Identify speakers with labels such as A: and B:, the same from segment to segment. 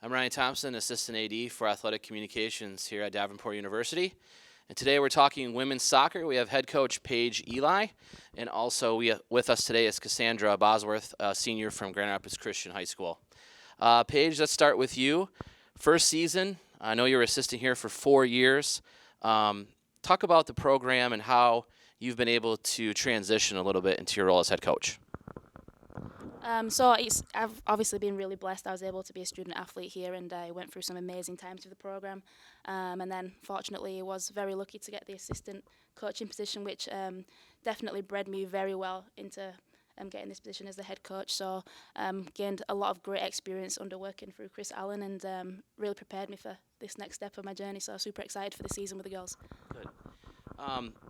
A: I'm Ryan Thompson, Assistant AD for Athletic Communications here at Davenport University. And today we're talking women's soccer. We have head coach Paige Eli, and also with us today is Cassandra Bosworth, a senior from Grand Rapids Christian High School. Paige, let's start with you. First season, I know you were assistant here for 4 years. Talk about the program and how you've been able to transition a little bit into your role as head coach.
B: I've obviously been really blessed. I was able to be a student athlete here, and I went through some amazing times with the program. And then, fortunately, I was very lucky to get the assistant coaching position, which definitely bred me very well into getting this position as the head coach. So gained a lot of great experience under working through Chris Allen, and really prepared me for this next step of my journey. So super excited for the season with the girls.
A: Good.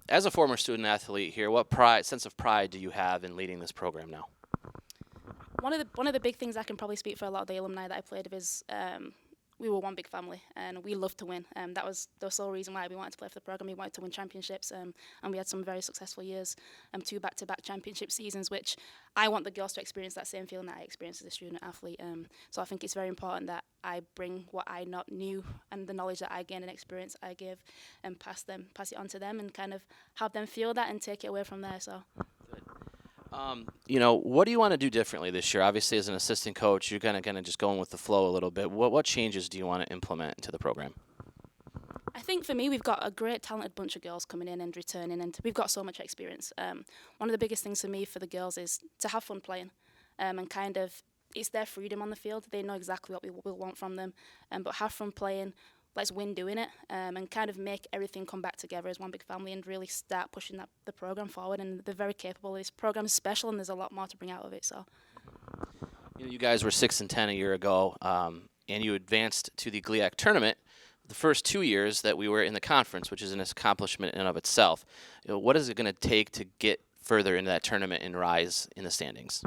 A: As a former student athlete here, what sense of pride do you have in leading this program now?
B: One of the big things I can probably speak for a lot of the alumni that I played with is we were one big family and we loved to win. That was the sole reason why we wanted to play for the program. We wanted to win championships, and we had some very successful years, 2 back-to-back championship seasons, which I want the girls to experience that same feeling that I experienced as a student athlete. So I think it's very important that I bring what I not knew and the knowledge that I gained and experience I give and pass it on to them and kind of have them feel that and take it away from there. So.
A: What do you want to do differently this year? Obviously, as an assistant coach, you're kind of just going with the flow a little bit. What changes do you want to implement into the program?
B: I think for me, we've got a great talented bunch of girls coming in and returning, and we've got so much experience. One of the biggest things for me for the girls is to have fun playing, and kind of it's their freedom on the field. They know exactly what we will want from them, but have fun playing. Let's win doing it, and kind of make everything come back together as one big family and really start pushing the program forward. And they're very capable. This program is special, and there's a lot more to bring out of it. So,
A: you guys were 6-10 a year ago, and you advanced to the GLIAC tournament the first 2 years that we were in the conference, which is an accomplishment in and of itself. What is it going to take to get further into that tournament and rise in the standings?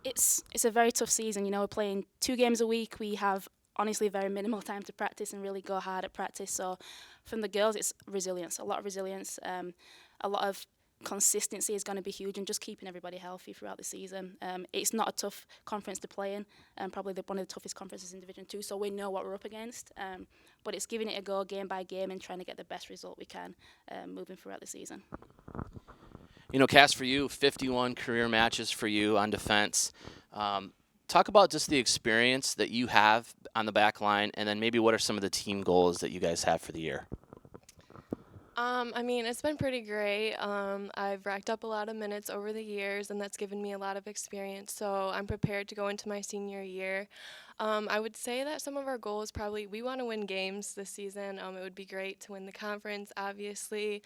B: It's a very tough season. We're playing 2 games a week. We have honestly very minimal time to practice and really go hard at practice. So from the girls, it's resilience, a lot of resilience, a lot of consistency is going to be huge, and just keeping everybody healthy throughout the season. It's not a tough conference to play in, probably one of the toughest conferences in Division 2, so we know what we're up against, but it's giving it a go game by game and trying to get the best result we can moving throughout the season.
A: Cass, for you, 51 career matches for you on defense. Talk about just the experience that you have on the back line, and then maybe what are some of the team goals that you guys have for the year?
C: It's been pretty great. I've racked up a lot of minutes over the years, and that's given me a lot of experience, so I'm prepared to go into my senior year. I would say that some of our goals we want to win games this season. It would be great to win the conference, obviously.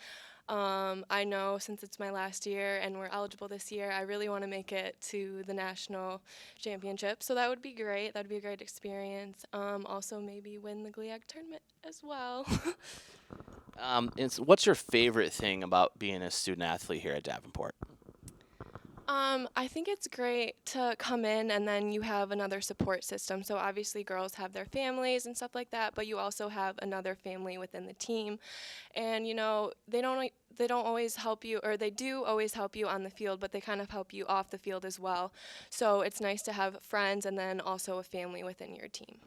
C: I know since it's my last year and we're eligible this year, I really want to make it to the national championship. So that would be great. That would be a great experience. Also, maybe win the GLIAC tournament as well.
A: What's your favorite thing about being a student athlete here at Davenport?
C: I think it's great to come in and then you have another support system. So obviously girls have their families and stuff like that, but you also have another family within the team. And they don't always help you, or they do always help you on the field, but they kind of help you off the field as well. So it's nice to have friends and then also a family within your team.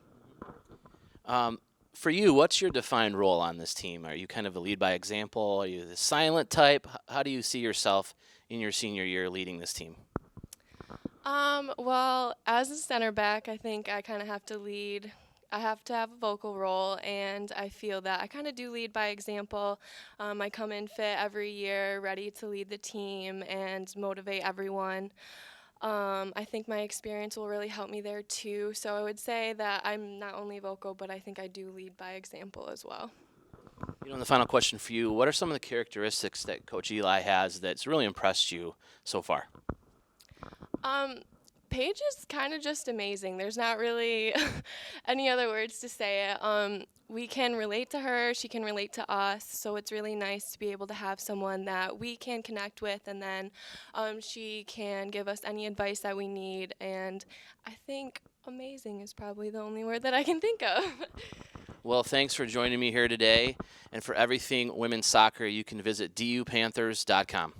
A: For you, what's your defined role on this team? Are you kind of a lead by example? Are you the silent type? How do you see yourself in your senior year leading this team?
C: Well, as a center back, I think I kind of have to lead. I have to have a vocal role, and I feel that I kind of do lead by example. I come in fit every year, ready to lead the team and motivate everyone. I think my experience will really help me there too. So I would say that I'm not only vocal, but I think I do lead by example as well.
A: And the final question for you, what are some of the characteristics that Coach Eli has that's really impressed you so far?
C: Paige is kind of just amazing. There's not really any other words to say it. We can relate to her. She can relate to us. So it's really nice to be able to have someone that we can connect with, and then she can give us any advice that we need. And I think amazing is probably the only word that I can think of.
A: Well, thanks for joining me here today. And for everything women's soccer, you can visit dupanthers.com.